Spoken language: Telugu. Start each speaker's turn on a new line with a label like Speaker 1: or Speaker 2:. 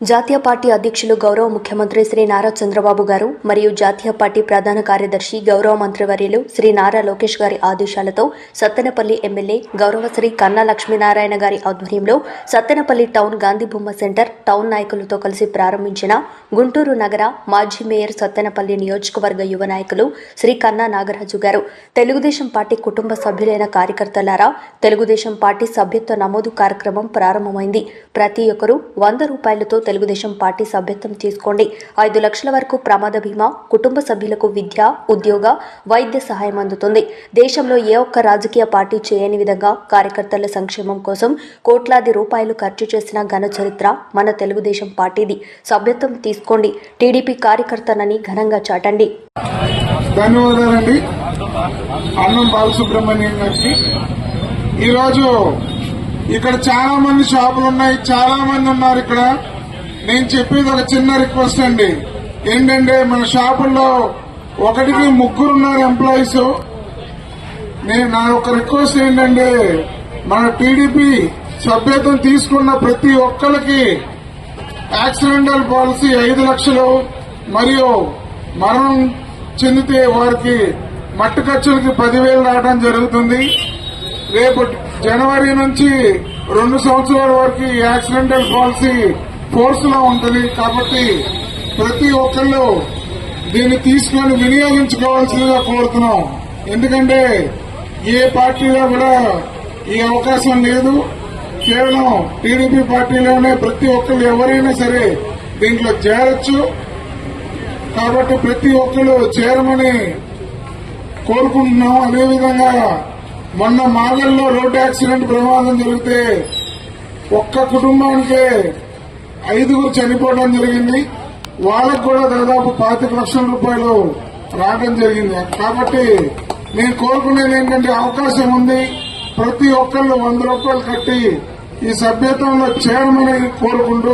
Speaker 1: జాతీయ పార్టీ అధ్యక్షులు గౌరవ ముఖ్యమంత్రి శ్రీ నారా చంద్రబాబు గారు మరియు జాతీయ పార్టీ ప్రధాన కార్యదర్శి గౌరవ మంత్రివర్యులు శ్రీ నారా లోకేష్ గారి ఆదేశాలతో సత్తెనపల్లి ఎమ్మెల్యే గౌరవ శ్రీ కన్నా లక్ష్మీనారాయణ గారి ఆధ్వర్యంలో సత్తెనపల్లి టౌన్ గాంధీ బొమ్మ సెంటర్ టౌన్ నాయకులతో కలిసి ప్రారంభించిన గుంటూరు నగర మాజీ మేయర్ సత్తెనపల్లి నియోజకవర్గ యువ నాయకులు శ్రీ కన్నా నాగరాజు గారు తెలుగుదేశం పార్టీ కుటుంబ సభ్యులైన కార్యకర్తలారా తెలుగుదేశం పార్టీ సభ్యత్వ నమోదు కార్యక్రమం ప్రారంభమైంది. ప్రతి ఒక్కరూ 100 రూపాయలతో తెలుగుదేశం పార్టీ సభ్యత్వం తీసుకోండి. 5 లక్షల వరకు ప్రమాద బీమా, కుటుంబ సభ్యులకు విద్య, ఉద్యోగ, వైద్య సహాయం అందుతుంది. దేశంలో ఏ ఒక్క రాజకీయ పార్టీ చేయని విధంగా కార్యకర్తల సంక్షేమం కోసం కోట్లాది రూపాయలు ఖర్చు చేసిన ఘన చరిత్ర మన తెలుగుదేశం పార్టీది. సభ్యత్వం తీసుకోండి. టీడీపీ కార్యకర్తనని ఘనంగా చాటండి.
Speaker 2: ధన్యవాదాలండి అన్నం బాలసుబ్రహ్మణ్యం గారికి. ఈరోజు ఇక్కడ చాలా మంది షాపులు ఉన్నాయి, చాలా మంది ఉన్నారు. ఇక్కడ నేను చెప్పేది ఒక చిన్న రిక్వెస్ట్ అండి. ఏంటంటే మన షాపుల్లో 1కి 3 ఉన్నారు ఎంప్లాయీస్. నా ఒక రిక్వెస్ట్ ఏంటంటే మన టీడీపీ సభ్యత్వం తీసుకున్న ప్రతి ఒక్కరికి యాక్సిడెంటల్ పాలసీ 5 లక్షలు మరియు మరణం చెందితే వారికి మట్టి ఖర్చులకి 10,000 రావడం జరుగుతుంది. రేపు జనవరి నుంచి 2 సంవత్సరాల వరకు యాక్సిడెంటల్ పాలసీ ఫోర్స్ లో ఉంటుంది. కాబట్టి ప్రతి ఒక్కళ్ళు దీన్ని తీసుకుని వినియోగించుకోవాల్సిందిగా కోరుతున్నాం. ఎందుకంటే ఏ పార్టీలో కూడా ఈ అవకాశం లేదు. కేవలం టీడీపీ పార్టీలోనే ప్రతి ఒక్కళ్ళు ఎవరైనా సరే దీంట్లో చేరొచ్చు. కాబట్టి ప్రతి ఒక్కళ్ళు చేరమని కోరుకుంటున్నాం. అదేవిధంగా మొన్న మాగల్లో రోడ్డు యాక్సిడెంట్ ప్రమాదం జరిగితే ఒక్క కుటుంబానికే 5గురు చనిపోవడం జరిగింది. వాళ్ళకు కూడా దాదాపు 25 లక్షల రూపాయలు రావడం జరిగింది. కాబట్టి నేను కోరుకునేది ఏంటంటే అవకాశం ఉంది, ప్రతి ఒక్కళ్ళు 100 రూపాయలు కట్టి ఈ సభ్యత్వంలో చేరమని కోరుకుంటూ